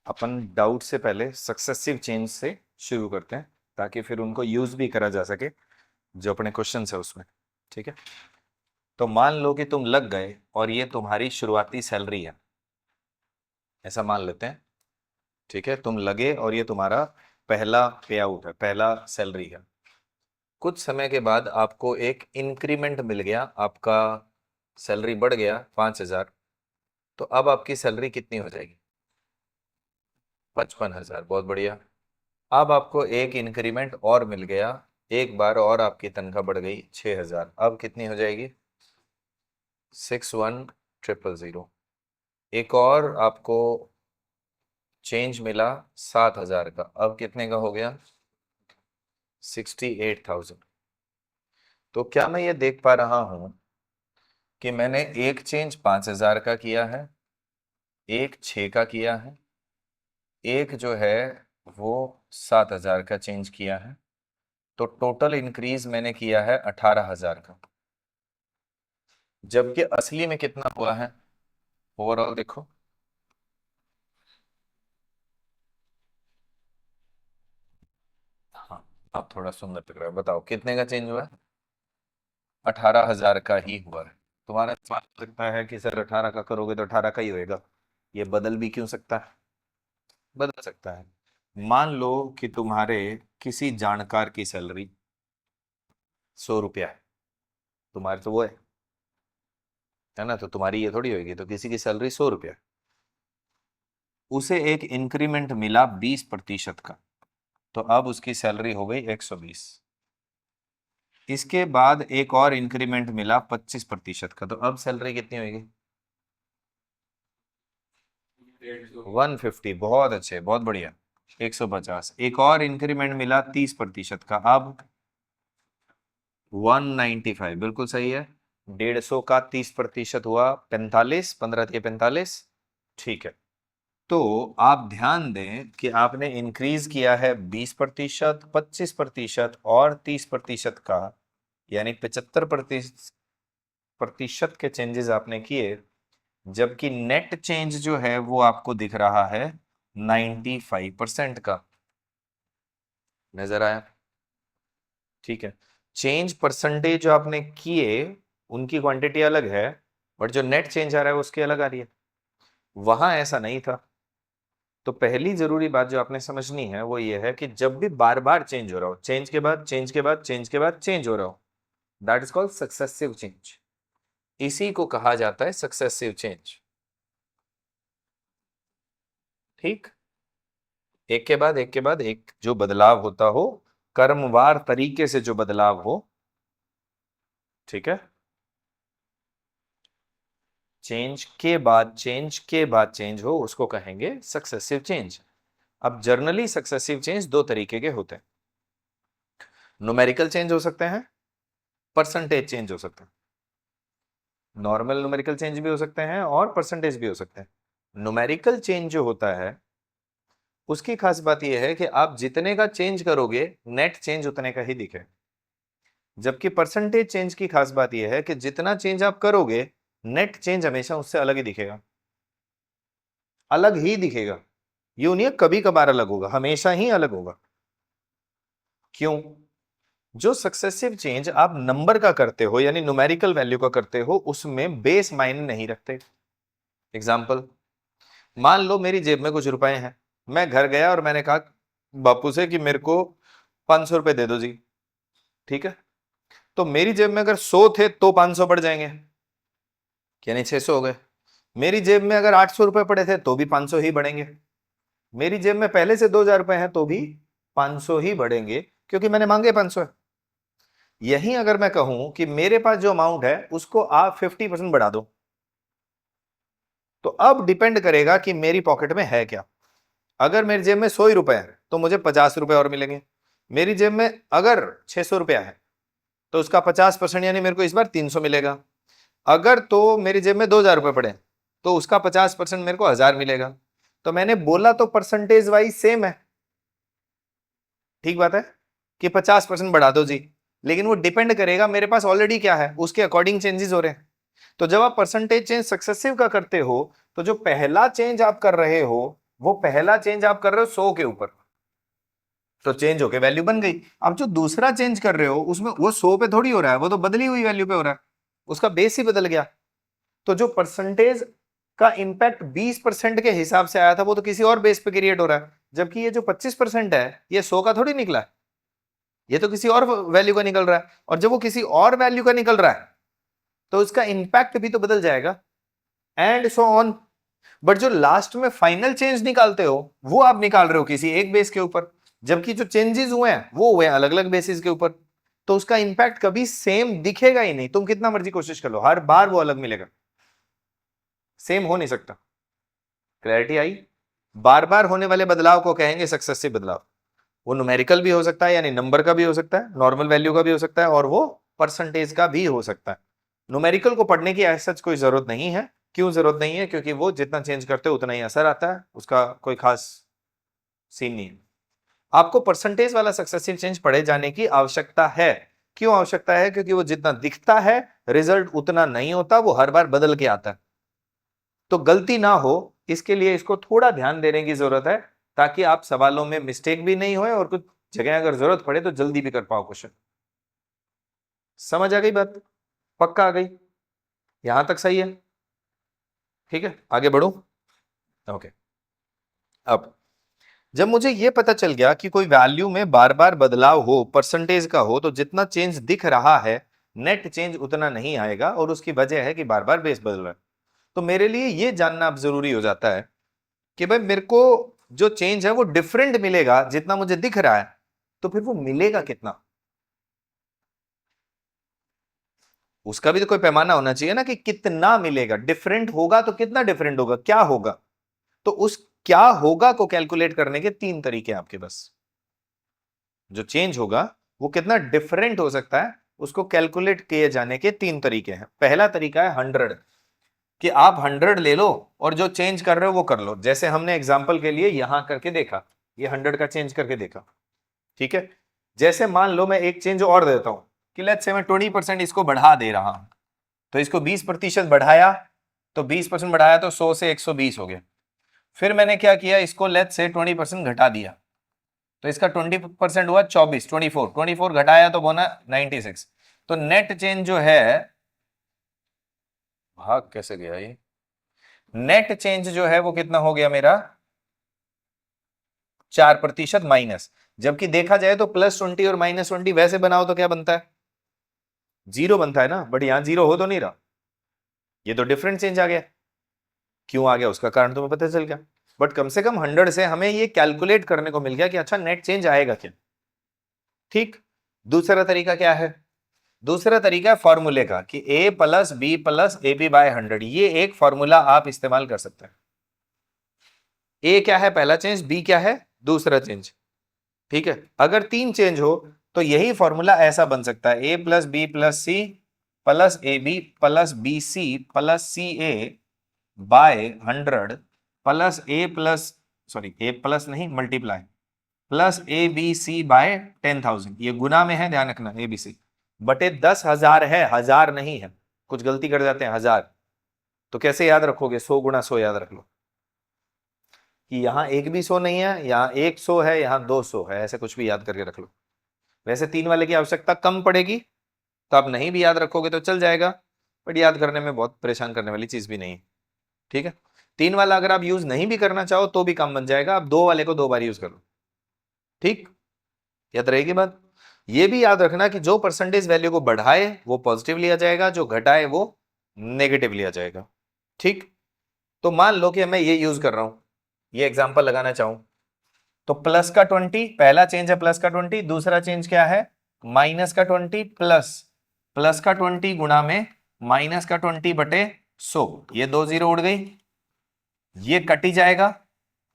अपन doubt से पहले successive change से शुरू करते हैं ताकि फिर उनको यूज भी करा जा सके जो अपने क्वेश्चन है उसमें। ठीक है, तो मान लो कि तुम लग गए और ये तुम्हारी शुरुआती सैलरी है, ऐसा मान लेते हैं। ठीक है, तुम लगे और ये तुम्हारा पहला पे आउट है, पहला सैलरी है। कुछ समय के बाद आपको एक इंक्रीमेंट मिल गया, आपका सैलरी बढ़ गया 5,000, तो अब आपकी सैलरी कितनी हो जाएगी? 55,000। बहुत बढ़िया। अब आपको एक इंक्रीमेंट और मिल गया, एक बार और आपकी तनख्वाह बढ़ गई 6,000, अब कितनी हो जाएगी? 61,000। एक और आपको चेंज मिला 7,000 का, अब कितने का हो गया? 68,000। तो क्या मैं ये देख पा रहा हूं कि मैंने एक चेंज 5,000 का किया है, एक 6 का किया है, एक जो है वो 7,000 का चेंज किया है, तो टोटल इंक्रीज मैंने किया है 18,000 का। जबकि असली में कितना हुआ है ओवरऑल देखो। हाँ, अब थोड़ा सुंदर लग रहा है, बताओ कितने का चेंज हुआ है? 18,000 का ही हुआ है। तुम्हारा सवाल हो सकता है कि सर 18 का करोगे तो 18 का ही होएगा, ये बदल भी क्यों सकता है? बदल सकता है। मान लो कि तुम्हारे किसी जानकार की सैलरी 100 रुपया है, तुम्हारे तो वो है ना, तो तुम्हारी ये थोड़ी होगी, तो किसी की सैलरी 100 रुपया है, उसे एक इंक्रीमेंट मिला 20% का, तो अब उसकी सैलरी हो गई 120। इसके बाद एक और इंक्रीमेंट मिला 25% का, तो अब सैलरी कितनी होगी? 150। बहुत अच्छे, बहुत बढ़िया। 150। एक और इंक्रीमेंट मिला 30% का, अब 195। बिल्कुल सही है। 150 का 30% हुआ 45, 15 × 45। ठीक है, तो आप ध्यान दें कि आपने इंक्रीज किया है 20%, 25% और 30% का, यानी 75% के चेंजेस आपने किए, जबकि नेट चेंज जो है वो आपको दिख रहा है 95% का। नजर आया? ठीक है, चेंज परसेंटेज जो आपने किए उनकी क्वांटिटी अलग है, बट जो नेट चेंज आ रहा है उसकी अलग आ रही है। वहां ऐसा नहीं था। तो पहली जरूरी बात जो आपने समझनी है वो ये है कि जब भी बार बार चेंज हो रहा हो, चेंज के बाद चेंज के बाद चेंज के बाद चेंज हो रहा हो, that is called successive change. इसी को कहा जाता है सक्सेसिव चेंज। ठीक, एक के बाद एक के बाद एक जो बदलाव होता हो, कर्मवार तरीके से जो बदलाव हो। ठीक है, चेंज के बाद चेंज के बाद चेंज हो उसको कहेंगे सक्सेसिव चेंज। अब जर्नली सक्सेसिव चेंज दो तरीके के होते हैं। न्यूमेरिकल चेंज हो सकते हैं, परसेंटेज चेंज हो सकते हैं। नॉर्मल न्यूमेरिकल चेंज भी हो सकते हैं और परसेंटेज भी हो सकते हैं। न्यूमेरिकल चेंज जो होता है उसकी खास बात यह है कि आप जितने का चेंज करोगे नेट चेंज उतने का ही दिखे, जबकि परसेंटेज चेंज की खास बात यह है कि जितना चेंज आप करोगे नेट चेंज हमेशा उससे अलग ही दिखेगा, अलग ही दिखेगा। यूं नहीं कभी कभार अलग होगा, हमेशा ही अलग होगा। क्यों? जो सक्सेसिव चेंज आप नंबर का करते हो यानी न्यूमेरिकल वैल्यू का करते हो उसमें बेस मायने नहीं रखते। एग्जाम्पल, मान लो मेरी जेब में कुछ रुपए हैं, मैं घर गया और मैंने कहा बापू से कि मेरे को 500 रुपए दे दो जी। ठीक है, तो मेरी जेब में अगर 100 थे तो 500 बढ़ जाएंगे, यानी 600 हो गए। मेरी जेब में अगर 800 रुपए पड़े थे तो भी 500 ही बढ़ेंगे। मेरी जेब में पहले से 2,000 रुपए हैं तो भी 500 ही बढ़ेंगे, क्योंकि मैंने मांगे 500 है। यही अगर मैं कहूं कि मेरे पास जो अमाउंट है उसको आप 50% बढ़ा दो, तो अब डिपेंड करेगा कि मेरी पॉकेट में है क्या। अगर मेरी जेब में 100 ही रुपए है तो मुझे 50 रुपए और मिलेंगे। मेरी जेब में अगर 600 रुपया है तो उसका 50% यानी मेरे को इस बार 300 मिलेगा। अगर तो मेरी जेब में 2,000 रुपए पड़े तो उसका 50% मेरे को 1,000 मिलेगा। तो मैंने बोला तो परसेंटेज वाइज सेम है, ठीक बात है कि 50% बढ़ा दो जी, लेकिन वो डिपेंड करेगा मेरे पास ऑलरेडी क्या है उसके अकॉर्डिंग चेंजेस हो रहे हैं। तो जब आप परसेंटेज चेंज सक्सेसिव का करते हो तो जो पहला चेंज आप कर रहे हो वो पहला चेंज आप कर रहे हो 100 के ऊपर, तो चेंज होके वैल्यू बन गई। अब जो दूसरा चेंज कर रहे हो उसमें वो 100 पे थोड़ी हो रहा है, वो तो बदली हुई वैल्यू पे हो रहा है, उसका बेस ही बदल गया। तो जो परसेंटेज का इंपैक्ट 20% के हिसाब से आया था वो तो किसी और बेस पे क्रिएट हो रहा है, जबकि ये जो 25% है ये 100 का थोड़ी निकला है, ये तो किसी और वैल्यू का निकल रहा है। और जब वो किसी और वैल्यू का निकल रहा है तो उसका इंपैक्ट भी तो बदल जाएगा, एंड सो ऑन। बट जो लास्ट में फाइनल चेंज निकालते हो वो आप निकाल रहे हो किसी एक बेस के ऊपर, जबकि जो चेंजेस हुए हैं वो हुए अलग अलग बेसिस के ऊपर, तो उसका इंपैक्ट कभी सेम दिखेगा ही नहीं। तुम कितना मर्जी कोशिश कर लो, हर बार वो अलग मिलेगा, सेम हो नहीं सकता। क्लैरिटी आई? बार बार होने वाले बदलाव को कहेंगे सक्सेसिव बदलाव। वो न्यूमेरिकल भी हो सकता है, यानी नंबर का भी हो सकता है, नॉर्मल वैल्यू का भी हो सकता है, और वो परसेंटेज का भी हो सकता है। न्यूमेरिकल को पढ़ने की ऐसा कोई जरूरत नहीं है। क्यों जरूरत नहीं है? क्योंकि वो जितना चेंज करते हो उतना ही असर आता है, उसका कोई खास सीन नहीं है। आपको परसेंटेज वाला सक्सेसिव चेंज पढ़े जाने की आवश्यकता है। क्यों आवश्यकता है? क्योंकि वो जितना दिखता है रिजल्ट उतना नहीं होता, वो हर बार बदल के आता है। तो गलती ना हो इसके लिए इसको थोड़ा ध्यान देने की जरूरत है, ताकि आप सवालों में मिस्टेक भी नहीं होए और कुछ जगह अगर जरूरत पड़े तो जल्दी भी कर पाओ क्वेश्चन। समझ आ गई बात? पक्का आ गई? यहां तक सही है? ठीक है, आगे बढ़ो। ओके, अब जब मुझे यह पता चल गया कि कोई वैल्यू में बार बार बदलाव हो, परसेंटेज का हो, तो जितना चेंज दिख रहा है नेट चेंज उतना नहीं आएगा, और उसकी वजह है कि बार बार बेस बदल रहा है। तो मेरे लिए यह जानना अब जरूरी हो जाता है कि भाई मेरे को जो चेंज है वो डिफरेंट मिलेगा जितना मुझे दिख रहा है, तो फिर वो मिलेगा कितना? उसका भी तो कोई पैमाना होना चाहिए ना, कि कितना मिलेगा। डिफरेंट होगा तो कितना डिफरेंट होगा, क्या होगा? तो उस क्या होगा को कैलकुलेट करने के तीन तरीके हैं आपके पास। जो चेंज होगा वो कितना डिफरेंट हो सकता है उसको कैलकुलेट किए जाने के तीन तरीके हैं। पहला तरीका है 100, कि आप 100 ले लो और जो चेंज कर रहे हो वो कर लो। जैसे हमने एग्जांपल के लिए यहां करके देखा, ये 100 का चेंज करके देखा, ठीक है। जैसे मान लो मैं एक चेंज और देता हूं कि लेट्स से मैं 20% इसको बढ़ा दे रहा हूं, तो इसको 20% बढ़ाया, तो 20% बढ़ाया तो 100 से 120 हो गया। फिर मैंने क्या किया, इसको लेट्स से 20% घटा दिया, तो इसका 20% हुआ 24, 24 घटाया तो बना 96। तो नेट चेंज जो है, भाग कैसे गया ये, नेट चेंज जो है वो कितना हो गया मेरा, 4% माइनस। जबकि देखा जाए तो +20 और -20 वैसे बनाओ तो क्या बनता है, 0 बनता है ना, बट यहां 0 हो तो नहीं रहा, ये तो डिफरेंट चेंज आ गया। क्यों आ गया उसका कारण तुम्हें पता चल गया, बट कम से कम 100 से हमें ये कैलकुलेट करने को मिल गया कि अच्छा नेट चेंज आएगा क्या। ठीक। दूसरा तरीका क्या है? दूसरा तरीका है फॉर्मूले का, कि a + b + ab/100। ये एक फॉर्मूला आप इस्तेमाल कर सकते हैं। a क्या है, पहला चेंज, b क्या है, दूसरा चेंज। ठीक है, अगर तीन चेंज हो तो यही फॉर्मूला ऐसा बन सकता है, a + b + c + ab + bc + ca/100 plus a plus नहीं मल्टीप्लाई प्लस abc/10,000। ये गुना में है, ध्यान रखना, abc बटे 10,000 है, 1000 नहीं है। कुछ गलती कर जाते हैं, 1000। तो कैसे याद रखोगे, 100 × 100 याद रख लो, कि यहां एक भी 100 नहीं है, यहां 100 है, यहां 200 है, ऐसे कुछ भी याद करके रख लो। वैसे 3 वाले की आवश्यकता कम पड़ेगी, तो आप नहीं भी याद रखोगे तो चल जाएगा, बट याद करने में बहुत परेशान करने वाली चीज भी नहीं है। ठीक है, 3 वाला अगर आप यूज नहीं भी करना चाहो तो भी काम बन जाएगा, आप 2 वाले को 2 बार यूज करो। ठीक, याद रहेगी बात। ये भी याद रखना कि जो परसेंटेज वैल्यू को बढ़ाए वो पॉजिटिव लिया जाएगा, जो घटाए वो नेगेटिव लिया जाएगा। ठीक, तो मान लो कि मैं ये यूज कर रहा हूं, ये एग्जांपल लगाना चाहूं, तो प्लस का 20 पहला चेंज है, प्लस का 20। दूसरा चेंज क्या है, माइनस का 20 प्लस का 20 गुणा में माइनस का 20 बटे 100। ये 2 0 उड़ गई, ये कट ही जाएगा,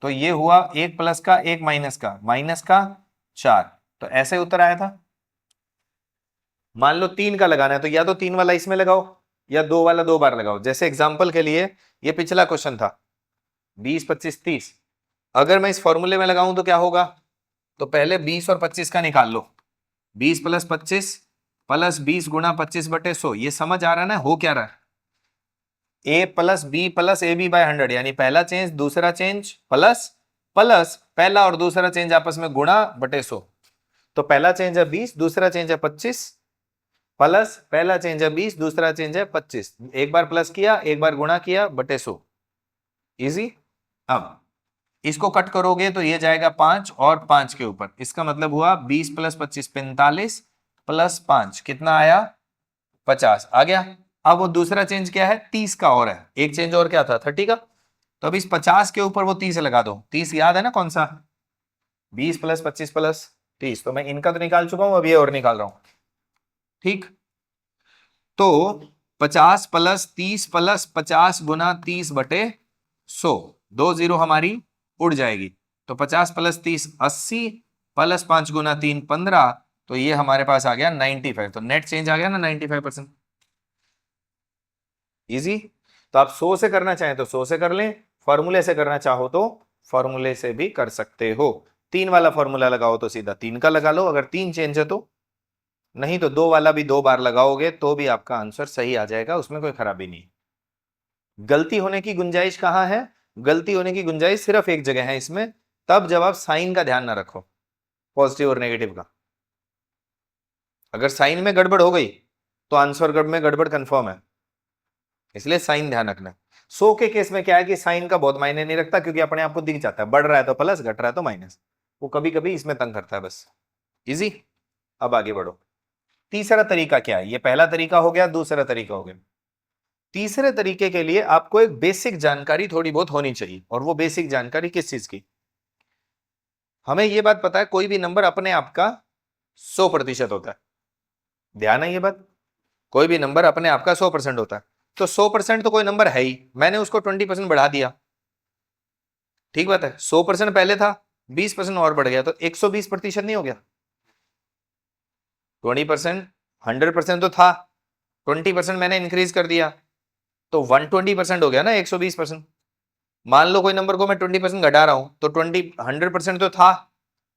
तो ये हुआ एक प्लस का एक माइनस का, -4। तो ऐसे उत्तर आया था। मान लो 3 का लगाना है, तो या तो 3 वाला इसमें लगाओ या 2 वाला 2 बार लगाओ। जैसे एग्जांपल के लिए ये पिछला क्वेश्चन था 20 25 30, अगर मैं इस फॉर्मूले में लगाऊं तो क्या होगा, तो पहले 20 और 25 का निकाल लो, 20 + 25 + 20 × 25 बटे 100। ये समझ आ रहा है ना, हो क्या रहा है, a + b + ab/100, यानी पहला चेंज दूसरा चेंज प्लस प्लस पहला और दूसरा चेंज आपस में गुणा बटे 100। तो पहला चेंज है 20, दूसरा चेंज है 25, प्लस पहला चेंज है 20, दूसरा चेंज है 25। एक बार प्लस किया, एक बार गुणा किया, बटे 100। इजी। अब इसको कट करोगे तो ये जाएगा 5 और 5 के ऊपर, इसका मतलब हुआ 20 प्लस 25 45 प्लस 5 कितना आया 50 आ गया। अब वो दूसरा चेंज क्या है 30 का और है, एक चेंज और क्या था 30 का। तो अब इस 50 के ऊपर वो 30 लगा दो। 30 याद है ना कौन सा, 20 प्लस 25 प्लस 30। तो मैं इनका तो निकाल चुका हूं, अब ये और निकाल रहा हूं। ठीक, तो 50 प्लस 30 प्लस 50 गुना 30 बटे 100, 2 जीरो हमारी उड़ जाएगी। तो 50 प्लस 30 80 प्लस 5 गुना 3 15, तो ये हमारे पास आ गया 95। तो नेट चेंज आ गया ना 95%। इजी। तो आप 100 से करना चाहें तो 100 से कर लें, फॉर्मूले से करना चाहो तो फॉर्मूले से भी कर सकते हो। 3 वाला फॉर्मूला लगाओ तो सीधा 3 का लगा लो अगर 3 चेंज है तो, नहीं तो 2 वाला भी 2 बार लगाओगे तो भी आपका आंसर सही आ जाएगा, उसमें कोई खराबी नहीं। गलती होने की गुंजाइश कहां है, गलती होने की गुंजाइश सिर्फ एक जगह है इसमें, तब जब आप साइन का ध्यान ना रखो, पॉजिटिव और नेगेटिव का। अगर साइन में गड़बड़ हो गई तो आंसर में गड़बड़ कंफर्म है, इसलिए साइन ध्यान रखना। 100 के केस में क्या है कि साइन का बहुत मायने नहीं रखता, क्योंकि अपने आप को दिख जाता है, बढ़ रहा है तो प्लस, घट रहा है तो माइनस। वो कभी कभी इसमें तंग करता है बस। इजी। अब आगे बढ़ो। तीसरा तरीका क्या है, ये पहला तरीका हो गया, दूसरा तरीका हो गया। तीसरे तरीके के लिए आपको एक बेसिक जानकारी थोड़ी बहुत होनी चाहिए, और वो बेसिक जानकारी किस चीज की, हमें ये बात पता है कोई भी नंबर अपने आप का 100% होता है। ध्यान है ये बात, कोई भी नंबर अपने आप का 100% होता है। तो 100% तो कोई नंबर है ही, मैंने उसको 20% बढ़ा दिया, ठीक बात है। 100% पहले था, 20% और बढ़ गया, तो 120% नहीं हो गया। 20%, 100% तो था, 20% मैंने इंक्रीज कर दिया, तो 120% हो गया ना 120%। मान लो कोई नंबर को मैं 20% घटा रहा हूं, तो 100% तो था,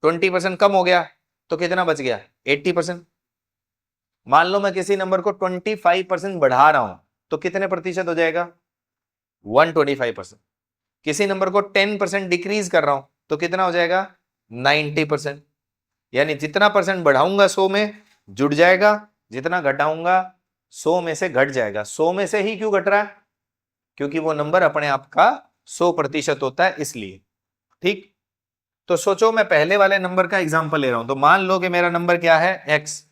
20% कम हो गया, तो कितना बच गया 80%। मान लो मैं किसी नंबर को 25% बढ़ा रहा हूं, तो कितने प्रतिशत हो जाएगा 125%। किसी नंबर को 10% डिक्रीज कर रहा हूं, तो कितना हो जाएगा 90%। यानी जितना परसेंट बढ़ाऊंगा 100 में जुड़ जाएगा, जितना घटाऊंगा 100 में से घट जाएगा। 100 में से ही क्यों घट रहा है, क्योंकि वो नंबर अपने आप का 100% होता है, इसलिए। ठीक, तो सोचो मैं पहले वाले नंबर का एग्जांपल ले रहा हूं, तो मान लो कि मेरा नंबर क्या है x,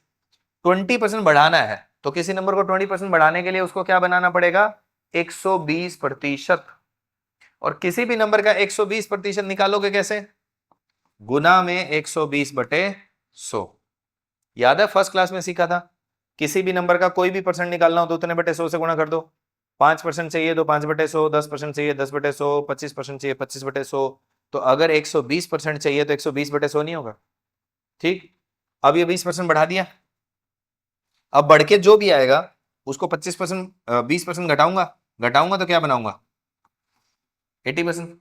20% बढ़ाना है, तो किसी नंबर को 20% बढ़ाने के लिए उसको क्या बनाना पड़ेगा 120%। और किसी भी नंबर का 120% निकालोगे कैसे, गुना में 120/100। याद है फर्स्ट क्लास में सीखा था, किसी भी नंबर का कोई भी परसेंट निकालना हो तो उतने बटे 100 से गुणा कर दो। 5% चाहिए तो 5/100, 10% चाहिए 10/100, 25% चाहिए 25/100। तो अगर 120% चाहिए तो 120/100 नहीं होगा। ठीक, अब ये 20% बढ़ा दिया, अब बढ़ के जो भी आएगा उसको 25% 20% घटाऊंगा, घटाऊंगा तो क्या बनाऊंगा 80%।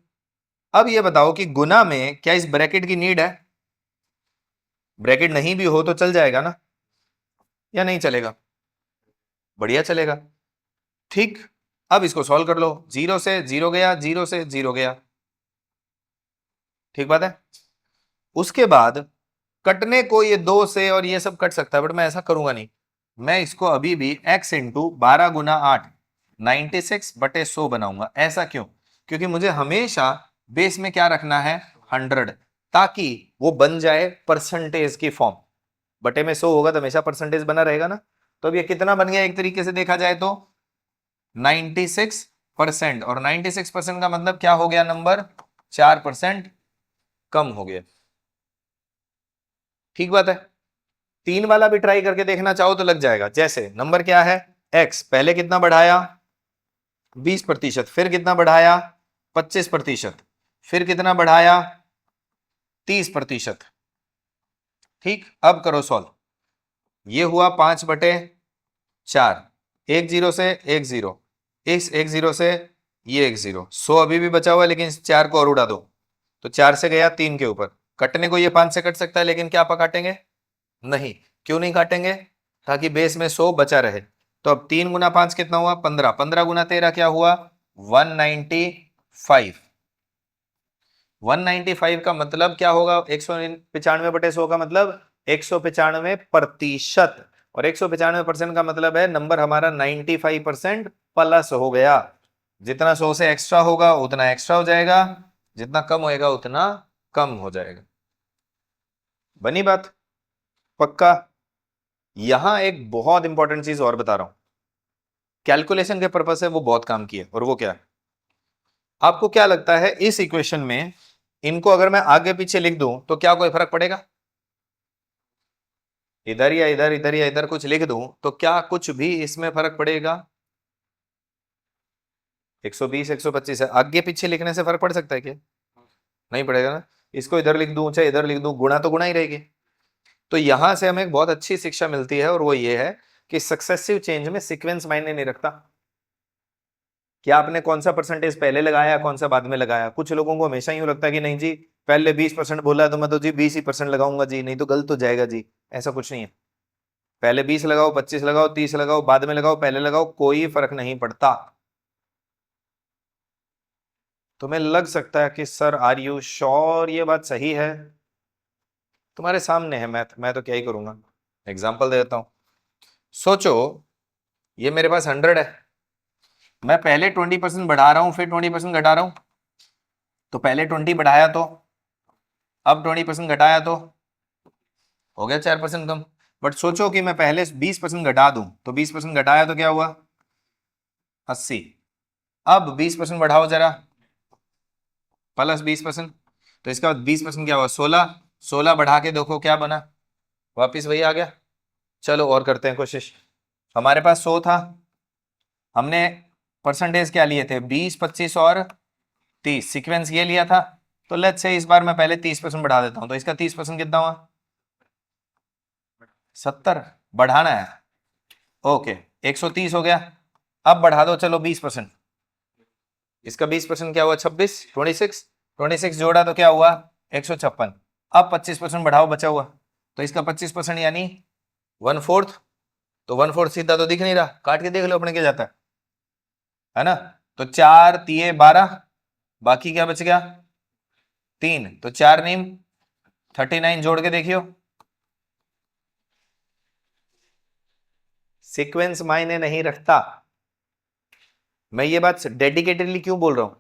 अब ये बताओ कि गुना में क्या इस ब्रैकेट की नीड है, ब्रैकेट नहीं भी हो तो चल जाएगा ना, या नहीं चलेगा, बढ़िया चलेगा। ठीक, अब इसको सॉल्व कर लो, 0 से 0 गया, 0 से 0 गया, ठीक बात है। उसके बाद कटने को ये 2 से और ये सब कट सकता है, बट मैं ऐसा करूंगा नहीं, मैं इसको अभी भी x इंटू 12 गुना 8 96/100 बनाऊंगा। ऐसा क्यों, क्योंकि मुझे हमेशा बेस में क्या रखना है 100, ताकि वो बन जाए परसेंटेज की फॉर्म। बटे में 100 होगा तो हमेशा परसेंटेज बना रहेगा ना। तो अब ये कितना बन गया, एक तरीके से देखा जाए तो 96%, और 96% का मतलब क्या हो गया, नंबर 4% कम हो गया। ठीक बात है। 3 वाला भी ट्राई करके देखना चाहो तो लग जाएगा। जैसे नंबर क्या है x, पहले कितना बढ़ाया 20%, फिर कितना बढ़ाया 25%, फिर कितना बढ़ाया 30%। ठीक, अब करो सॉल्व। ये हुआ 5/4, एक जीरो से एक जीरो, इस एक जीरो से ये एक जीरो, 100 अभी भी बचा हुआ है, लेकिन इस 4 को और उड़ा दो, तो 4 से गया 3 के ऊपर। कटने को ये 5 से कट सकता है, लेकिन क्या आप काटेंगे नहीं, क्यों नहीं काटेंगे, ताकि बेस में 100 बचा रहे। तो अब 3 गुना 5 कितना हुआ 15, 15 गुना 13 क्या हुआ 195। 195 का मतलब क्या होगा? 195 बटे 100 का मतलब 195%, और 195% का मतलब है नंबर हमारा 95% प्लस हो गया। जितना 100 से एक्स्ट्रा होगा उतना एक्स्ट्रा हो जाएगा, जितना कम होएगा उतना कम हो जाएगा। बनी बात? पक्का? यहां एक बहुत इंपॉर्टेंट चीज और बता रहा हूं, कैलकुलेशन के पर्पस से वो बहुत काम की है, और वो क्या है? आपको क्या लगता है इस इक्वेशन में इनको अगर मैं आगे पीछे लिख दूं तो क्या कोई फर्क पड़ेगा? इधर या इधर, इधर या इधर कुछ लिख दूं तो क्या कुछ भी इसमें फर्क पड़ेगा? 120 125 है, आगे पीछे लिखने से फर्क पड़ सकता है क्या? नहीं पड़ेगा ना। इसको इधर लिख दूं चाहे इधर लिख दूं, गुणा तो गुणा ही रहेगी। तो यहां से हमें एक बहुत अच्छी शिक्षा मिलती है, और वो ये है कि सक्सेसिव चेंज में सीक्वेंस मायने नहीं रखता कि आपने कौन सा परसेंटेज पहले लगाया कौन सा बाद में लगाया। कुछ लोगों को हमेशा यूं लगता है कि नहीं जी, पहले 20% बोला तो मैं तो जी 20% लगाऊंगा जी, नहीं तो गलत हो जाएगा जी। ऐसा कुछ नहीं है। पहले 20 लगाओ, 25 लगाओ, 30 लगाओ, बाद में लगाओ, पहले लगाओ, कोई फर्क नहीं पड़ता। तुम्हें लग सकता है कि सर आर यू श्योर ये बात सही है? तुम्हारे सामने है मैथ, मैं तो क्या ही करूंगा। एग्जाम्पल दे देता हूं। सोचो ये मेरे पास 100 है, मैं पहले 20% बढ़ा रहा हूं फिर 20% घटा रहा हूं। तो पहले 20 बढ़ाया तो, अब 20% घटाया तो हो गया 4% कम। बट सोचो कि मैं पहले 20% घटा दूं, तो 20% घटाया तो क्या हुआ? 80। अब 20% बढ़ाओ जरा, प्लस 20%, तो इसका 20% क्या हुआ? 16। 16 बढ़ा के देखो क्या बना, वापिस वही आ गया। चलो और करते हैं कोशिश। हमारे पास 100 था, हमने परसेंटेज क्या लिए थे? 20, 25 और 30, सीक्वेंस ये लिया था। तो लेट्स से इस बार मैं पहले 30% बढ़ा देता हूं, तो इसका 30% कितना हुआ? 70 बढ़ाना है। ओके, 130 हो गया। अब बढ़ा दो चलो 20%, इसका 20% क्या हुआ? 26, 26, 26 जोड़ा तो क्या हुआ? 156। अब 25% बढ़ाओ बचा हुआ, तो इसका 25% यानी 1/4। तो 1/4 सीधा तो दिख नहीं रहा, काट के देख लो अपने क्या जाता है ना। तो 4 तिये 12, बाकी क्या बच गया? 3, तो 4 नीम 39, जोड़ के देखियो। सीक्वेंस मायने नहीं रखता। मैं ये बात डेडिकेटेडली क्यों बोल रहा हूं?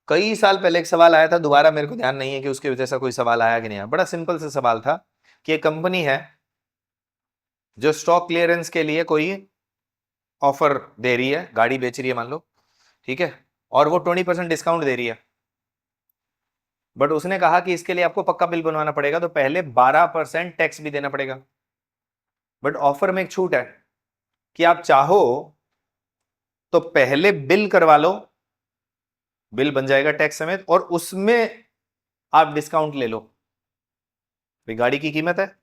कई साल पहले एक सवाल आया था, दोबारा मेरे को ध्यान नहीं है कि उसके वजह से कोई सवाल आया कि नहीं आया। बड़ा सिंपल सा सवाल था कि एक कंपनी है जो स्टॉक क्लियरेंस के लिए कोई ऑफर दे रही है, गाड़ी बेच रही है मान लो, ठीक है, और वो 20% डिस्काउंट दे रही है। बट उसने कहा कि इसके लिए आपको पक्का बिल बनवाना पड़ेगा, तो पहले 12% टैक्स भी देना पड़ेगा। बट ऑफर में एक छूट है कि आप चाहो तो पहले बिल करवा लो, बिल बन जाएगा टैक्स समेत, और उसमें आप डिस्काउंट ले लो। भाई गाड़ी की कीमत है,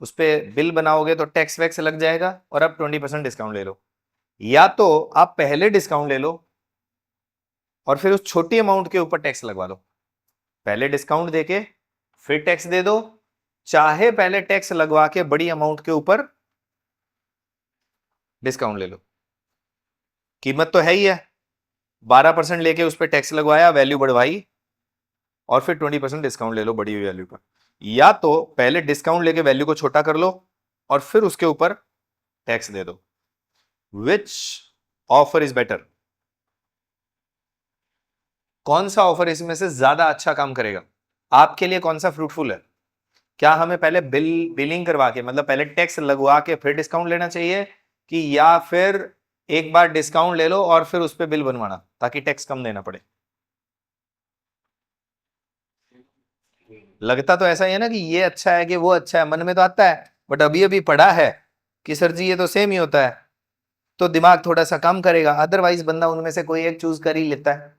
उस पर बिल बनाओगे तो टैक्स वैक्स लग जाएगा, और अब 20% डिस्काउंट ले लो। या तो आप पहले डिस्काउंट ले लो और फिर उस छोटी अमाउंट के ऊपर टैक्स लगवा लो। पहले डिस्काउंट देके फिर टैक्स दे दो, चाहे पहले टैक्स लगवा के बड़ी अमाउंट के ऊपर डिस्काउंट ले लो। कीमत तो है ही है, 12% लेके उस पर टैक्स लगवाया, वैल्यू बढ़वाई, और फिर 20% डिस्काउंट ले लो बड़ी हुई वैल्यू पर। या तो पहले डिस्काउंट लेके वैल्यू को छोटा कर लो और फिर उसके ऊपर टैक्स दे दो। Which offer is better? कौन सा ऑफर इसमें से ज्यादा अच्छा काम करेगा? आपके लिए कौन सा फ्रूटफुल है? क्या हमें पहले बिलिंग करवा के, मतलब पहले टैक्स लगवा के फिर डिस्काउंट लेना चाहिए, कि या फिर एक बार डिस्काउंट ले लो और फिर उस पर बिल बनवाना ताकि टैक्स कम देना पड़े? लगता तो ऐसा ही है ना कि ये अच्छा है कि वो अच्छा है, मन में तो आता है, बट अभी अभी पढ़ा है कि सर जी ये तो सेम ही होता है, तो दिमाग थोड़ा सा कम करेगा। अदरवाइज बंदा उनमें से कोई एक चूज कर ही लेता है।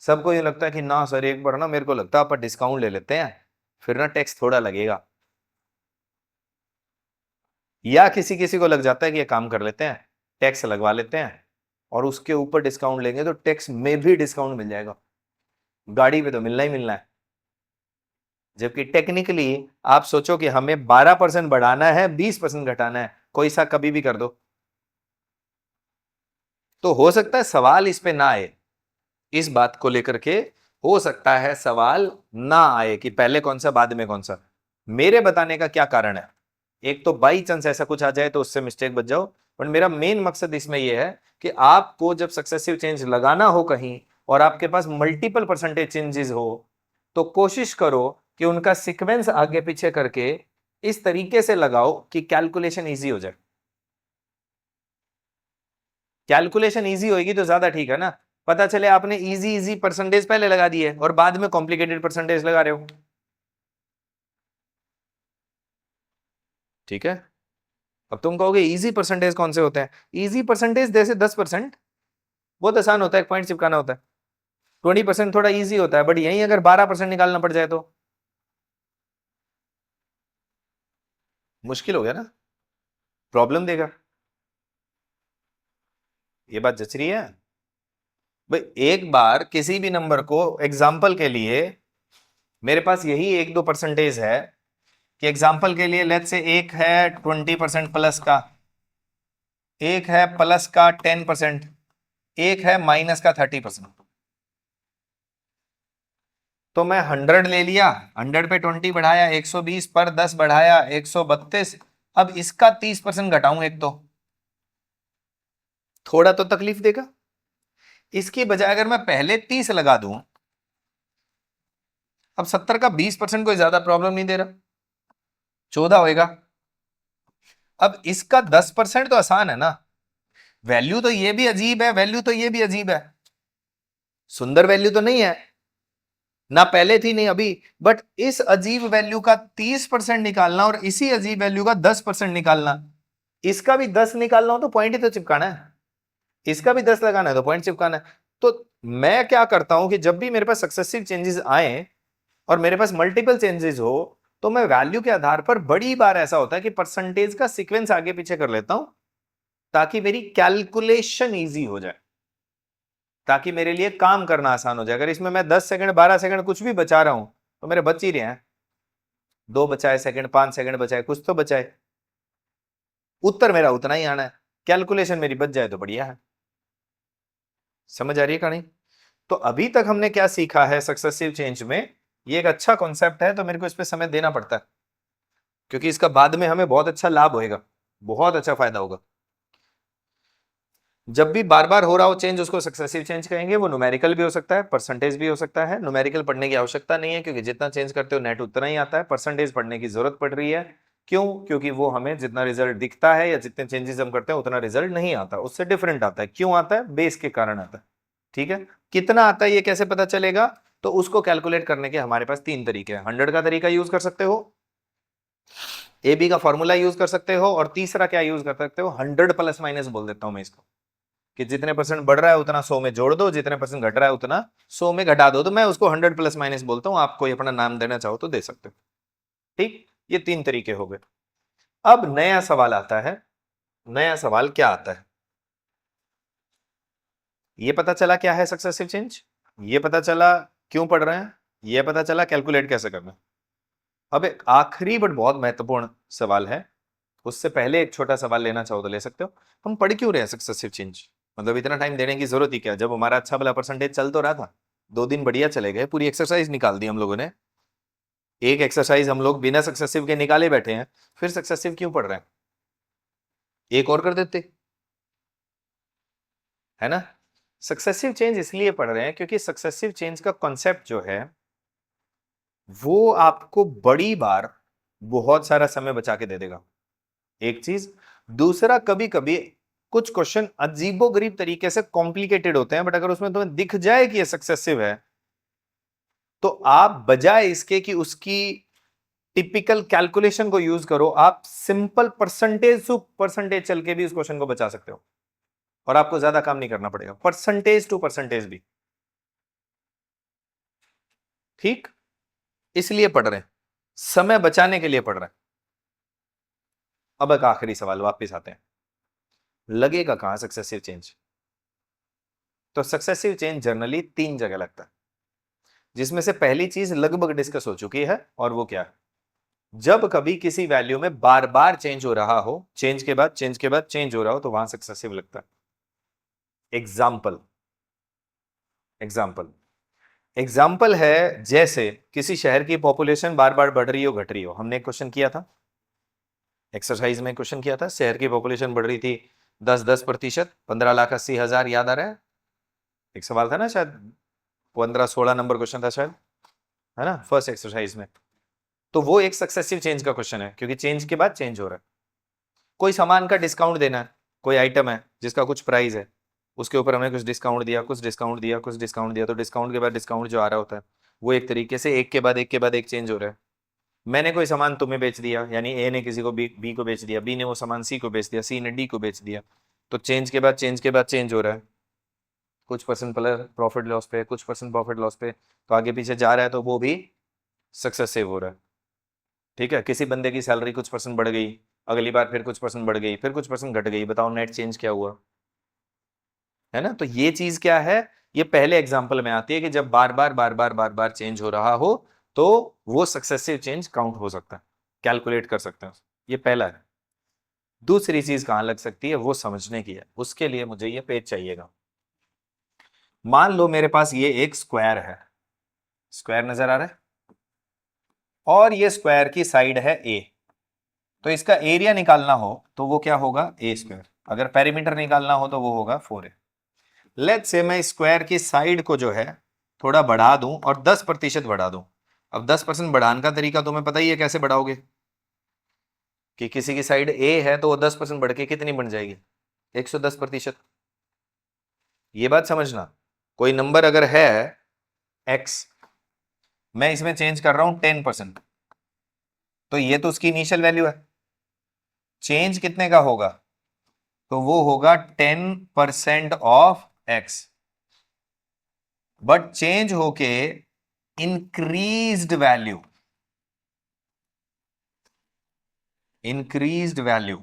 सबको ये लगता है कि ना सर एक बार ना मेरे को लगता है अपन डिस्काउंट ले लेते हैं, फिर ना टैक्स थोड़ा लगेगा। या किसी किसी को लग जाता है कि ये काम कर लेते हैं, टैक्स लगवा लेते हैं और उसके ऊपर डिस्काउंट लेंगे तो टैक्स में भी डिस्काउंट मिल जाएगा, गाड़ी पे तो मिलना ही मिलना है। जबकि टेक्निकली आप सोचो कि हमें 12% बढ़ाना है, 20% घटाना है, कोई सा कभी भी कर दो। तो हो सकता है सवाल इस पे ना आए, इस बात को लेकर के हो सकता है सवाल ना आए कि पहले कौन सा बाद में कौन सा। मेरे बताने का क्या कारण है, एक तो बाई चांस ऐसा कुछ आ जाए तो उससे मिस्टेक बच जाओ, पर मेरा मेन मकसद इसमें यह है कि आपको जब सक्सेसिव चेंज लगाना हो कहीं और आपके पास मल्टीपल परसेंटेज चेंजेस हो, तो कोशिश करो कि उनका सीक्वेंस आगे पीछे करके इस तरीके से लगाओ कि कैलकुलेशन इजी हो जाए। कैलकुलेशन इजी होगी तो ज्यादा ठीक है ना, पता चले आपने इजी इजी परसेंटेज पहले लगा दिए और बाद में कॉम्प्लिकेटेड परसेंटेज लगा रहे हो। ठीक है, अब तुम कहोगे इजी परसेंटेज कौन से होते हैं? इजी परसेंटेज जैसे 10% बहुत आसान होता है, एक पॉइंट चिपकाना होता है। 20% थोड़ा इजी होता है, बट यही अगर 12% निकालना पड़ जाए तो मुश्किल हो गया ना, प्रॉब्लम देगा। ये बात जच रही है भाई? एक बार किसी भी नंबर को एग्जाम्पल के लिए, मेरे पास यही 1-2% है कि एग्जाम्पल के लिए लेट्स से एक है 20% प्लस का, एक है प्लस का 10%, एक है माइनस का 30%। तो मैं 100 ले लिया, 100 पे 20 बढ़ाया, 120 पर 10 बढ़ाया 132। अब इसका 30% घटाऊं एक तो थोड़ा तो तकलीफ देगा। इसकी बजाय अगर मैं पहले 30 लगा दूं, अब 70 का 20% कोई ज्यादा प्रॉब्लम नहीं दे रहा, 14 होएगा। अब इसका 10% तो आसान है ना, वैल्यू तो ये भी अजीब है, वैल्यू तो ये भी अजीब है, सुंदर वैल्यू तो नहीं है ना, पहले थी नहीं अभी, बट इस अजीब वैल्यू का 30% निकालना और इसी अजीब वैल्यू का 10% निकालना, इसका भी 10 निकालना हो तो पॉइंट ही तो चिपकाना है, इसका भी 10 लगाना है तो पॉइंट चिपकाना है। तो मैं क्या करता हूं कि जब भी मेरे पास सक्सेसिव चेंजेस आए और मेरे पास मल्टीपल चेंजेस हो, तो मैं वैल्यू के आधार पर, बड़ी बार ऐसा होता है कि परसेंटेज का सीक्वेंस आगे पीछे कर लेता हूं ताकि मेरी कैलकुलेशन इजी हो जाए, ताकि मेरे लिए काम करना आसान हो जाए। अगर इसमें मैं 10 सेकंड 12 सेकंड कुछ भी बचा रहा हूं तो मेरे बच ही रहे हैं, 2 बचाए सेकंड, 5 सेकंड बचाए, कुछ तो बचाए, उत्तर मेरा उतना ही आना है, कैलकुलेशन मेरी बच जाए तो बढ़िया है। समझ आ रही है कहानी? तो अभी तक हमने क्या सीखा है सक्सेसिव चेंज में, ये एक अच्छा कॉन्सेप्ट है तो मेरे को इस पे समय देना पड़ता है, क्योंकि इसका बाद में हमें बहुत अच्छा लाभ होएगा, बहुत अच्छा फायदा होगा। जब भी बार बार हो रहा हो चेंज उसको सक्सेसिव चेंज कहेंगे। वो न्यूमेरिकल भी हो सकता है, परसेंटेज भी हो सकता है। न्यूमेरिकल पढ़ने की आवश्यकता नहीं है क्योंकि जितना चेंज करते हो नेट उतना ही आता है। परसेंटेज पढ़ने की जरूरत पड़ रही है, क्यों? क्योंकि वो हमें जितना रिजल्ट दिखता है या जितने चेंजेस हम करते हैं उतना रिजल्ट नहीं आता, उससे डिफरेंट आता है। क्यों आता है? बेस के कारण आता है। ठीक है, कितना आता है ये कैसे पता चलेगा? तो उसको कैलकुलेट करने के हमारे पास 3 तरीके हैं। 100 का तरीका यूज कर सकते हो, ए बी का फॉर्मूला यूज कर सकते हो, और तीसरा क्या यूज कर सकते हो? 100 प्लस माइनस बोल देता हूं मैं इसको, कि जितने परसेंट बढ़ रहा है उतना 100 में जोड़ दो, जितने परसेंट घट रहा है उतना 100 में घटा दो। तो मैं उसको 100 प्लस माइनस बोलता हूं, आप कोई अपना नाम देना चाहो तो दे सकते हो। ठीक, ये 3 तरीके हो गए। अब नया सवाल आता है। नया सवाल क्या आता है? ये पता चला क्या है सक्सेसिव चेंज, ये पता चला क्यों पढ़ रहे हैं, ये पता चला कैलकुलेट कैसे करना है। अब एक आखिरी बट बहुत महत्वपूर्ण सवाल है, उससे पहले एक छोटा सवाल लेना चाहो तो ले सकते हो। हम पढ़ क्यों रहे हैं सक्सेसिव चेंज? मतलब इतना टाइम देने की जरूरत ही क्या, जब हमारा अच्छा भला परसेंटेज चल तो रहा था, 2 दिन बढ़िया चले गए, पूरी एक्सरसाइज निकाल दी हम लोगों ने, एक एक्सरसाइज हम लोग बिना सक्सेसिव के निकाले बैठे हैं, फिर सक्सेसिव क्यों पढ़ रहे हैं? एक और कर देते, है ना? सक्सेसिव चेंज इसलिए पढ़ रहे हैं क्योंकि सक्सेसिव चेंज का कॉन्सेप्ट जो है वो आपको बड़ी बार बहुत सारा समय बचा के दे देगा, एक चीज। दूसरा, कभी कभी कुछ क्वेश्चन अजीबोगरीब तरीके से कॉम्प्लिकेटेड होते हैं, बट अगर उसमें तुम्हें दिख जाए कि ये सक्सेसिव है, तो आप बजाय इसके कि उसकी टिपिकल कैलकुलेशन को यूज करो, आप सिंपल परसेंटेज टू परसेंटेज चल के भी उस क्वेश्चन को बचा सकते हो, और आपको ज्यादा काम नहीं करना पड़ेगा, परसेंटेज टू परसेंटेज भी। ठीक, इसलिए पढ़ रहे हैं, समय बचाने के लिए पढ़ रहे हैं। अब एक आखिरी सवाल, वापस आते हैं, लगेगा कहां सक्सेसिव चेंज? तो सक्सेसिव चेंज जनरली 3 जगह लगता है, जिसमें से पहली चीज लगभग डिस्कस हो चुकी है, और वो क्या है? जब कभी किसी वैल्यू में बार बार चेंज हो रहा हो, चेंज के बाद चेंज के बाद चेंज हो रहा हो, तो वहां सक्सेसिव लगता है। एग्जाम्पल, एग्जाम्पल एग्जाम्पल है जैसे किसी शहर की पॉपुलेशन बार बार बढ़ रही हो घट रही हो। हमने एक क्वेश्चन किया था, एक्सरसाइज में क्वेश्चन किया था, शहर की पॉपुलेशन बढ़ रही थी 10% 15,80,000, याद आ रहा है? एक सवाल था ना शायद, 15-16 नंबर क्वेश्चन था शायद, है ना, फर्स्ट एक्सरसाइज में। तो वो एक सक्सेसिव चेंज का क्वेश्चन है, क्योंकि चेंज के बाद चेंज हो रहा है। कोई सामान का डिस्काउंट देना है, कोई आइटम है जिसका कुछ प्राइस है, उसके ऊपर हमने कुछ डिस्काउंट दिया, कुछ डिस्काउंट दिया, कुछ डिस्काउंट दिया, तो डिस्काउंट के बाद डिस्काउंट जो आ रहा होता है वो एक तरीके से एक के बाद एक के बाद एक चेंज हो रहा है। मैंने कोई सामान तुम्हें बेच दिया, यानी ए ने किसी को बी को बेच दिया, बी ने वो सामान सी को बेच दिया, सी ने डी को बेच दिया, तो चेंज के बाद चेंज के बाद चेंज हो रहा है। कुछ परसेंट प्रॉफिट लॉस पे, कुछ परसेंट प्रॉफिट लॉस पे, तो आगे पीछे जा रहा है, तो वो भी सक्सेसिव हो रहा है। ठीक है, किसी बंदे की सैलरी कुछ परसेंट बढ़ गई, अगली बार फिर कुछ परसेंट बढ़ गई, फिर कुछ परसेंट घट गई, बताओ नेट चेंज क्या हुआ? है ना? तो ये चीज क्या है, ये पहले एग्जाम्पल में आती है कि जब बार बार बार बार बार बार चेंज हो रहा हो तो वो सक्सेसिव चेंज काउंट हो सकता है, कैलकुलेट कर सकते हैं। ये पहला है। दूसरी चीज कहां लग सकती है वो समझने की है, उसके लिए मुझे ये पेज चाहिएगा। मान लो मेरे पास ये एक स्क्वायर है, स्क्वायर नजर आ रहा है, और ये स्क्वायर की साइड है ए, तो इसका एरिया निकालना हो तो वो क्या होगा, ए स्क्वायर। अगर पेरीमीटर निकालना हो तो वो होगा 4a। लेट्स से मैं स्क्वायर की साइड को जो है थोड़ा बढ़ा दूं और 10% बढ़ा दूं। अब 10% बढ़ाने का तरीका तुम्हें पता ही है, कैसे बढ़ाओगे, कि किसी की साइड ए है तो वो 10% बढ़ के कितनी बन जाएगी, 110%। ये बात समझना, कोई नंबर अगर है x, मैं इसमें चेंज कर रहा हूं 10%, तो ये तो उसकी इनिशियल वैल्यू है, चेंज कितने का होगा, तो वो होगा 10% ऑफ x, बट चेंज होके इंक्रीज्ड वैल्यू, इंक्रीज्ड वैल्यू।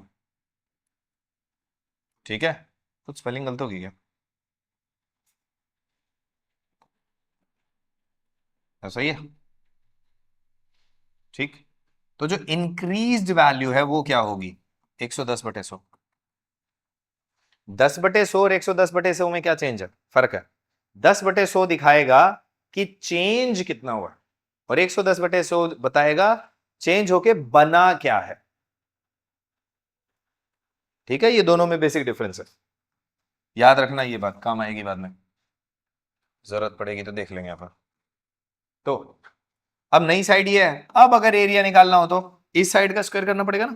ठीक है, कुछ स्पेलिंग गलत होगी क्या? ऐसा ही है, ठीक। तो जो इंक्रीज्ड वैल्यू है वो क्या होगी, 110/100। 10/100 और 110/100 में क्या चेंज है, फर्क है। 10/100 दिखाएगा कि चेंज कितना हुआ, और 110/100 बताएगा चेंज होके बना क्या है। ठीक है, ये दोनों में बेसिक डिफरेंस है, याद रखना, ये बात काम आएगी बाद में, जरूरत पड़ेगी तो देख लेंगे अपन। तो अब नई साइड ये है, अब अगर एरिया निकालना हो तो इस साइड का स्क्वायर करना पड़ेगा ना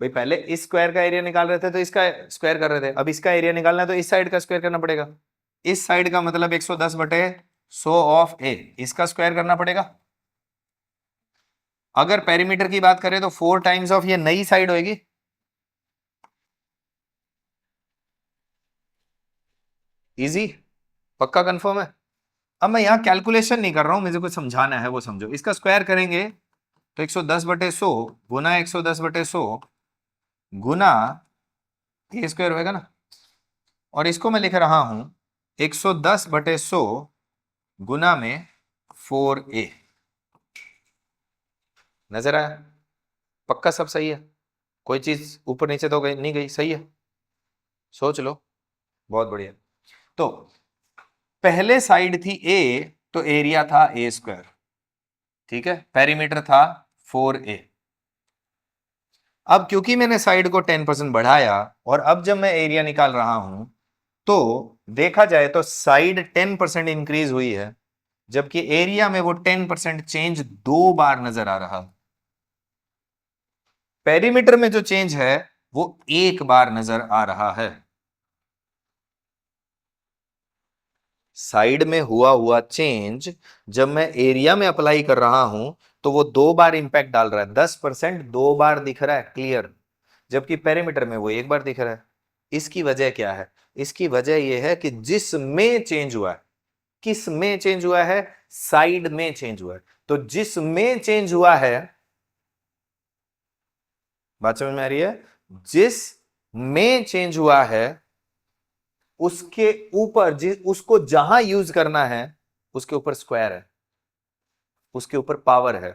भाई। पहले इस स्क्वायर का एरिया निकाल रहे थे तो इसका स्क्वायर कर रहे थे, अब इसका एरिया निकालना है तो इस साइड का स्क्वायर करना पड़ेगा। इस साइड का मतलब 110/100 ऑफ ए, इसका स्क्वायर करना पड़ेगा। अगर पेरीमीटर की बात करें तो 4 टाइम्स ऑफ ये नई साइड होगी, इजी, पक्का कंफर्म है। अब मैं यहां कैलकुलेशन नहीं कर रहा हूं, मुझे कुछ समझाना है वो समझो। इसका स्क्वायर करेंगे तो 110/100 गुना 110/100 गुना ए स्क्वायर होगा ना, और इसको मैं लिख रहा हूं 110/100 गुना में 4a। नजर आया? पक्का सब सही है, कोई चीज ऊपर नीचे तो गई नहीं, गई, सही है, सोच लो, बहुत बढ़िया। तो पहले साइड थी a, तो एरिया था a स्क्वायर, ठीक है, पेरीमीटर था 4a। अब क्योंकि मैंने साइड को 10% बढ़ाया और अब जब मैं एरिया निकाल रहा हूं तो देखा जाए तो साइड 10% इंक्रीज हुई है, जबकि एरिया में वो 10% चेंज 2 बार नजर आ रहा। पेरीमीटर में जो चेंज है वो 1 बार नजर आ रहा है। साइड में हुआ हुआ चेंज जब मैं एरिया में अप्लाई कर रहा हूं तो वो 2 बार इंपैक्ट डाल रहा है, 10% 2 बार दिख रहा है क्लियर, जबकि पेरीमीटर में वो 1 बार दिख रहा है। इसकी वजह क्या है, इसकी वजह यह है कि जिसमें चेंज हुआ है, किस में चेंज हुआ है, साइड में चेंज हुआ है। तो जिसमें चेंज हुआ है, बात समझ में आ रही है, जिस में चेंज हुआ है उसके ऊपर, जिस उसको जहां यूज करना है उसके ऊपर स्क्वायर है, उसके ऊपर पावर है।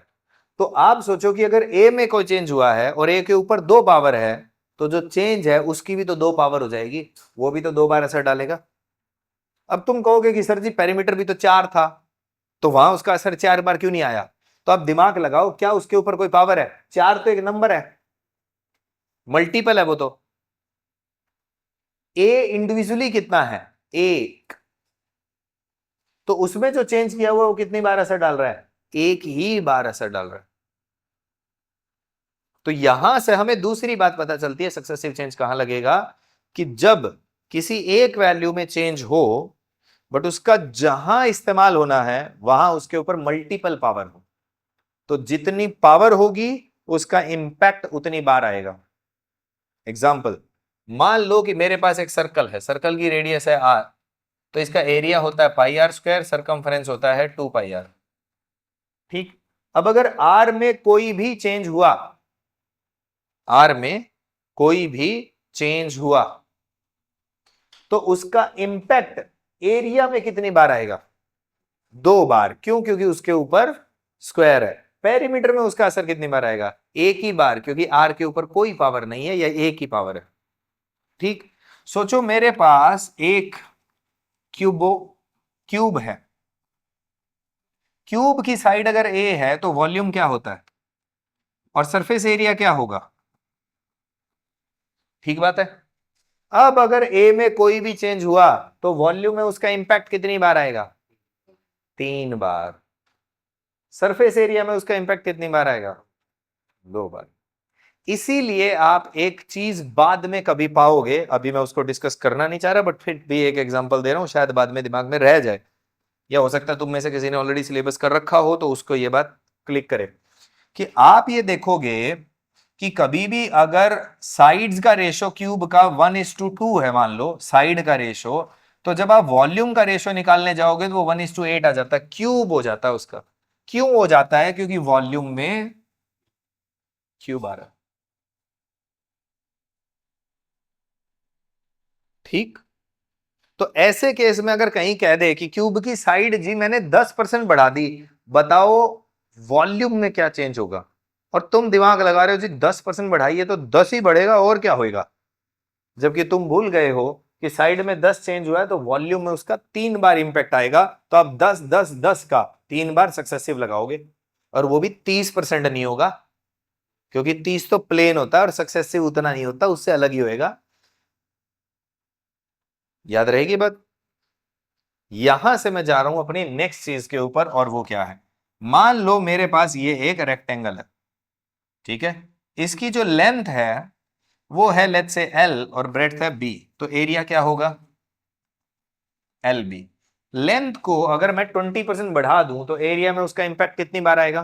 तो आप सोचो कि अगर ए में कोई चेंज हुआ है और ए के ऊपर 2 पावर है, तो जो चेंज है उसकी भी तो 2 पावर हो जाएगी, वो भी तो 2 बार असर डालेगा। अब तुम कहोगे कि सर जी पेरीमीटर भी तो 4 था, तो वहां उसका असर 4 बार क्यों नहीं आया? तो आप दिमाग लगाओ, क्या उसके ऊपर कोई पावर है? 4 तो एक नंबर है, मल्टीपल है वो तो। ए इंडिविजुअली कितना है? 1। तो उसमें जो चेंज किया हुआ वो कितनी बार असर डाल रहा है? एक ही बार असर डाल रहा है। तो यहां से हमें दूसरी बात पता चलती है सक्सेसिव चेंज कहां लगेगा, कि जब किसी एक वैल्यू में चेंज हो बट उसका जहां इस्तेमाल होना है वहां उसके ऊपर मल्टीपल पावर हो, तो जितनी पावर होगी उसका इंपैक्ट उतनी बार आएगा। एग्जाम्पल, मान लो कि मेरे पास एक सर्कल है, सर्कल की रेडियस है r, तो इसका एरिया होता है पाई आर स्क्वायर, सरकमफ्रेंस होता है 2 पाई आर। ठीक, अब अगर r में कोई भी चेंज हुआ, r में कोई भी चेंज हुआ, तो उसका इंपैक्ट एरिया में कितनी बार आएगा? 2 बार। क्यों? क्योंकि उसके ऊपर स्क्वायर है। पेरीमीटर में उसका असर कितनी बार आएगा? एक ही बार, क्योंकि आर के ऊपर कोई पावर नहीं है, या एक ही पावर है। ठीक, सोचो मेरे पास एक क्यूब है। क्यूब की साइड अगर ए है तो वॉल्यूम क्या होता है, और सरफेस एरिया क्या होगा? ठीक बात है। अब अगर ए में कोई भी चेंज हुआ तो वॉल्यूम में उसका इंपैक्ट कितनी बार आएगा? 3 बार। सरफेस एरिया में उसका इंपैक्ट कितनी बार आएगा? 2 बार। इसीलिए आप एक चीज बाद में कभी पाओगे, अभी मैं उसको डिस्कस करना नहीं चाह रहा, बट फिर भी एक एग्जांपल दे रहा हूं, शायद बाद में दिमाग में रह जाए, या हो सकता है तुम में से किसी ने ऑलरेडी सिलेबस कर रखा हो तो उसको ये बात क्लिक करे, कि आप ये देखोगे कि कभी भी अगर साइड्स का रेशो क्यूब का 1:2 है, मान लो साइड का रेशो, तो जब आप वॉल्यूम का रेशो निकालने जाओगे तो वो 1:8 आ जाता है, क्यूब हो जाता है उसका। क्यों हो जाता है? क्योंकि वॉल्यूम में क्यूब आ रहा है। ठीक, तो ऐसे केस में अगर कहीं कह दे कि क्यूब की साइड जी मैंने 10% बढ़ा दी, बताओ वॉल्यूम में क्या चेंज होगा? और तुम दिमाग लगा रहे हो जी 10% बढ़ाइए तो 10 ही बढ़ेगा और क्या होगा, जबकि तुम भूल गए हो कि साइड में 10 चेंज हुआ है तो वॉल्यूम में उसका 3 बार इंपैक्ट आएगा। तो आप 10 10 10 का 3 बार सक्सेसिव लगाओगे, और वो भी 30% नहीं होगा, क्योंकि 30 तो प्लेन होता है और सक्सेसिव उतना नहीं होता, उससे अलग ही होएगा। याद रहेगी बात? यहां से मैं जा रहा हूं अपनी नेक्स्ट चीज के ऊपर, और वो क्या है, मान लो मेरे पास ये एक रेक्टेंगल है, ठीक है, इसकी जो लेंथ है वो है लेट्स से एल और ब्रेड्थ है बी, तो एरिया क्या होगा? L B. लेंथ को अगर मैं 20% बढ़ा दूं तो एरिया में उसका इंपैक्ट कितनी बार आएगा?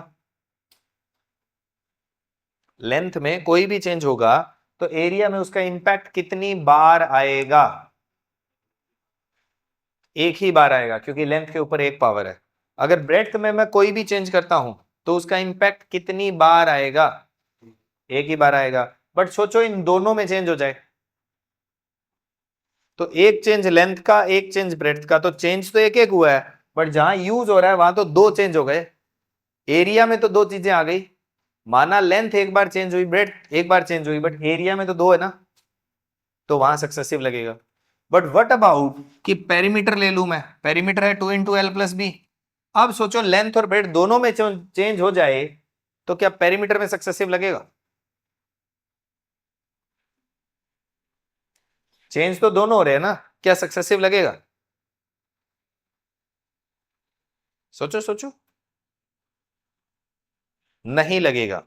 लेंथ में कोई भी चेंज होगा तो एरिया में उसका इंपैक्ट कितनी बार आएगा? एक ही बार आएगा, क्योंकि लेंथ के ऊपर एक पावर है। अगर ब्रेड्थ में मैं कोई भी चेंज करता हूं तो उसका इंपैक्ट कितनी बार आएगा? एक ही बार आएगा। बट सोचो इन दोनों में चेंज हो जाए, तो एक चेंज लेंथ का, एक चेंज ब्रेड्थ का, तो चेंज तो एक एक हुआ है, बट जहां यूज हो रहा है वहां तो 2 चेंज हो गए। एरिया में तो 2 चीजें आ गई, माना लेंथ एक बार चेंज हुई, ब्रेड्थ एक बार चेंज हुई, बट एरिया में तो 2 है ना, तो वहां सक्सेसिव लगेगा। बट व्हाट अबाउट कि पेरीमीटर ले लू मैं, पेरीमीटर है 2 × L + B। अब सोचो लेंथ और ब्रेड्थ दोनों में चेंज हो जाए तो क्या पेरीमीटर में सक्सेसिव लगेगा? चेंज तो दोनों हो रहे हैं ना, क्या सक्सेसिव लगेगा? सोचो सोचो। नहीं लगेगा।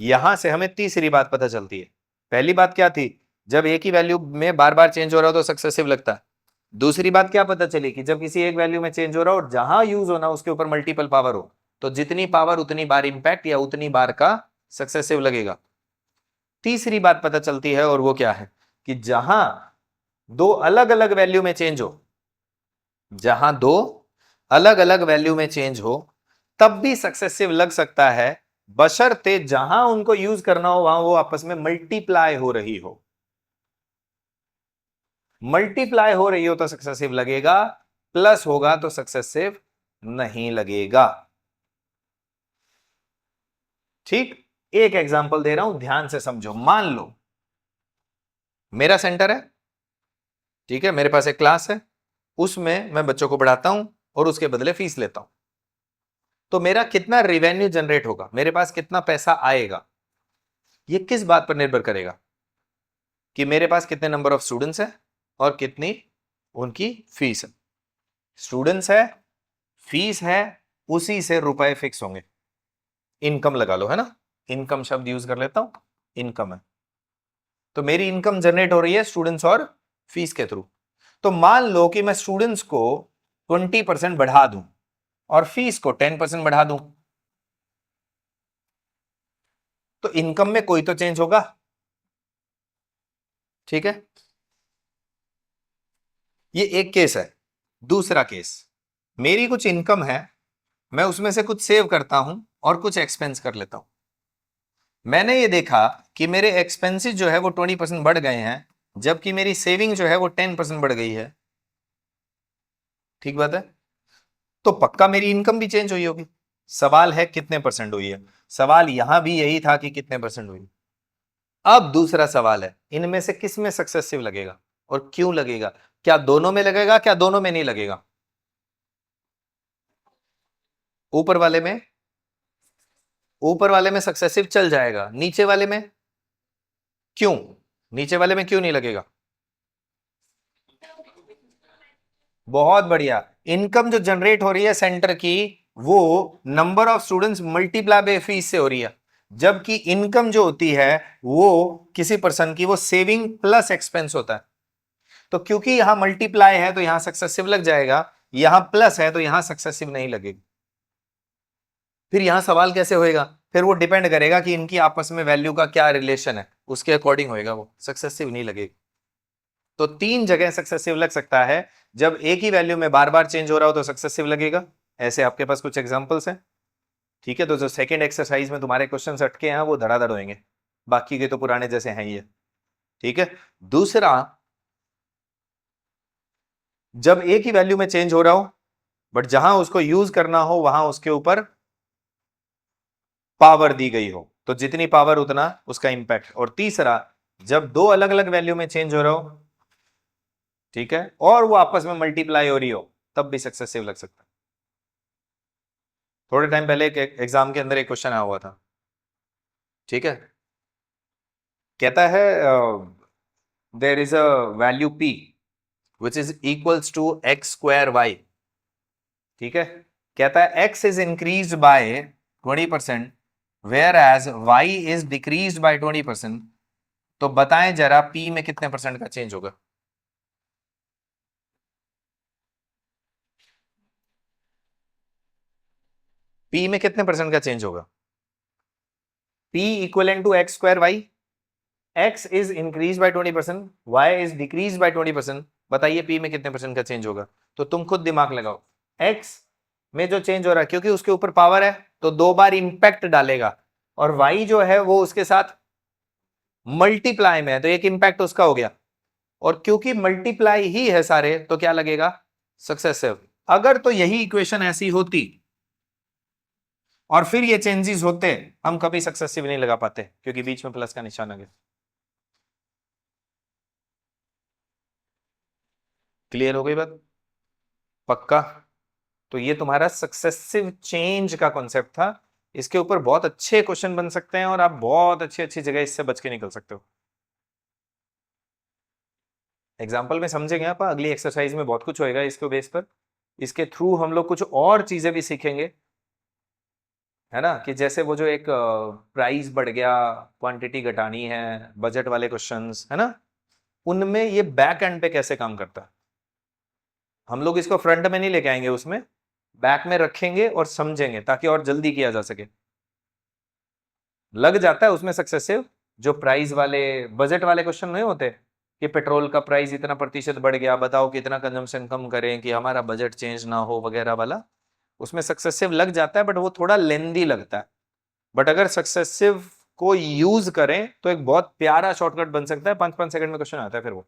यहां से हमें तीसरी बात पता चलती है। पहली बात क्या थी? जब एक ही वैल्यू में बार बार चेंज हो रहा हो तो सक्सेसिव लगता है। दूसरी बात क्या पता चली कि जब किसी एक वैल्यू में चेंज हो रहा हो और जहां यूज होना उसके ऊपर मल्टीपल पावर हो, तो जितनी पावर उतनी बार इंपैक्ट या उतनी बार का सक्सेसिव लगेगा। तीसरी बात पता चलती है, और वो क्या है, कि जहां दो अलग अलग वैल्यू में चेंज हो, जहां दो अलग अलग वैल्यू में चेंज हो तब भी सक्सेसिव लग सकता है, बशर्ते जहां उनको यूज करना हो वहां वो आपस में मल्टीप्लाई हो रही हो। मल्टीप्लाई हो रही हो तो सक्सेसिव लगेगा, प्लस होगा तो सक्सेसिव नहीं लगेगा। ठीक, एक एग्जांपल दे रहा हूं, ध्यान से समझो। मान लो मेरा सेंटर है, ठीक है, मेरे पास एक क्लास है, उसमें मैं बच्चों को पढ़ाता हूं और उसके बदले फीस लेता हूं। तो मेरा कितना रेवेन्यू जनरेट होगा, मेरे पास कितना पैसा आएगा, ये किस बात पर निर्भर करेगा कि मेरे पास कितने नंबर ऑफ स्टूडेंट्स है और कितनी उनकी फीस है। स्टूडेंट्स है, फीस है, उसी से रुपए फिक्स होंगे। इनकम लगा लो, है ना, इनकम शब्द यूज कर लेता हूं, इनकम है। तो मेरी इनकम जनरेट हो रही है स्टूडेंट्स और फीस के थ्रू। तो मान लो कि मैं स्टूडेंट्स को 20% बढ़ा दूं और फीस को 10% बढ़ा दूं, तो इनकम में कोई तो चेंज होगा, ठीक है। ये एक केस है। दूसरा केस, मेरी कुछ इनकम है, मैं उसमें से कुछ सेव करता हूं और कुछ एक्सपेंस कर लेता हूं। मैंने ये देखा कि मेरे एक्सपेंसेस जो है वो 20% बढ़ गए हैं, जबकि मेरी सेविंग जो है वो 10% बढ़ गई है। ठीक बात है। तो पक्का मेरी इनकम भी चेंज हुई होगी। सवाल है कितने परसेंट हुई है। सवाल यहां भी यही था कि कितने परसेंट हुई। अब दूसरा सवाल है, इनमें से किस में सक्सेसिव लगेगा और क्यों लगेगा। क्या दोनों में लगेगा, क्या दोनों में नहीं लगेगा। ऊपर वाले में, ऊपर वाले में सक्सेसिव चल जाएगा, नीचे वाले में क्यों, नीचे वाले में क्यों नहीं लगेगा। बहुत बढ़िया। इनकम जो जनरेट हो रही है सेंटर की, वो number of students multiply by fees से हो रही है, जबकि इनकम जो होती है वो किसी पर्सन की वो सेविंग प्लस एक्सपेंस होता है। तो क्योंकि यहां मल्टीप्लाई है तो यहां सक्सेसिव लग जाएगा, यहां प्लस है तो यहां सक्सेसिव नहीं लगेगी। फिर यहां सवाल कैसे होएगा, फिर वो डिपेंड करेगा कि इनकी आपस में वैल्यू का क्या रिलेशन है, उसके अकॉर्डिंग होएगा, वो सक्सेसिव नहीं लगेगी। तो तीन जगह सक्सेसिव लग सकता है। जब एक ही वैल्यू में बार बार चेंज हो रहा हो तो सक्सेसिव लगेगा। ऐसे आपके पास कुछ एग्जांपल्स हैं, ठीक है। तो जो सेकंड एक्सरसाइज में तुम्हारे क्वेश्चन अटके हैं वो धड़ाधड़ होंगे, बाकी के तो पुराने जैसे हैं ये, ठीक है। दूसरा, जब एक ही वैल्यू में चेंज हो रहा हो बट जहां उसको यूज करना हो वहां उसके ऊपर पावर दी गई हो, तो जितनी पावर उतना उसका इंपैक्ट। और तीसरा, जब दो अलग अलग वैल्यू में चेंज हो रहा हो, ठीक है, और वो आपस में मल्टीप्लाई हो रही हो, तब भी सक्सेसिव लग सकता है। थोड़े टाइम पहले एक एग्जाम के अंदर एक क्वेश्चन आया हुआ था, ठीक है। कहता है there is a value p which is equals to x square y, ठीक है। कहता है x is increase by 20% where as y is decrease by 20%। तो बताएं जरा p में कितने परसेंट का चेंज होगा। p में कितने परसेंट का चेंज होगा। p equal to x square y, x is increase by 20%, y is decrease by 20%। बताइए p में कितने परसेंट का चेंज होगा। तो तुम खुद दिमाग लगाओ, x में जो चेंज हो रहा है क्योंकि उसके ऊपर पावर है तो दो बार इंपैक्ट डालेगा, और y जो है वो उसके साथ मल्टीप्लाई में है तो एक इंपैक्ट उसका हो गया, और क्योंकि मल्टीप्लाई ही है सारे तो क्या लगेगा, सक्सेसिव। अगर तो यही इक्वेशन ऐसी होती और फिर ये चेंजेस होते, हम कभी सक्सेसिव नहीं लगा पाते क्योंकि बीच में प्लस का निशान आ गया। क्लियर हो गई बात, पक्का। तो ये तुम्हारा सक्सेसिव चेंज का कॉन्सेप्ट था। इसके ऊपर बहुत अच्छे क्वेश्चन बन सकते हैं और आप बहुत अच्छी अच्छी जगह इससे बच के निकल सकते हो। एग्जाम्पल में समझेंगे आप, अगली एक्सरसाइज में बहुत कुछ होएगा इसके बेस पर। इसके थ्रू हम लोग कुछ और चीजें भी सीखेंगे, है ना, कि जैसे वो जो एक प्राइस बढ़ गया, क्वांटिटी घटानी है, बजट वाले क्वेश्चंस, है ना, उनमें ये बैक एंड पे कैसे काम करता है। हम लोग इसको फ्रंट में नहीं लेके आएंगे, उसमें बैक में रखेंगे और समझेंगे ताकि और जल्दी किया जा सके। लग जाता है उसमें सक्सेसिव, जो प्राइस वाले बजट वाले क्वेश्चन नहीं होते कि पेट्रोल का प्राइस इतना प्रतिशत बढ़ गया, बताओ कितना कंजम्पशन कम करें कि हमारा बजट चेंज ना हो वगैरह वाला, उसमें सक्सेसिव लग जाता है बट वो थोड़ा लेंदी लगता है। बट अगर सक्सेसिव को यूज करें तो एक बहुत प्यारा शॉर्टकट बन सकता है, 5-5 सेकंड में क्वेश्चन आता है फिर वो।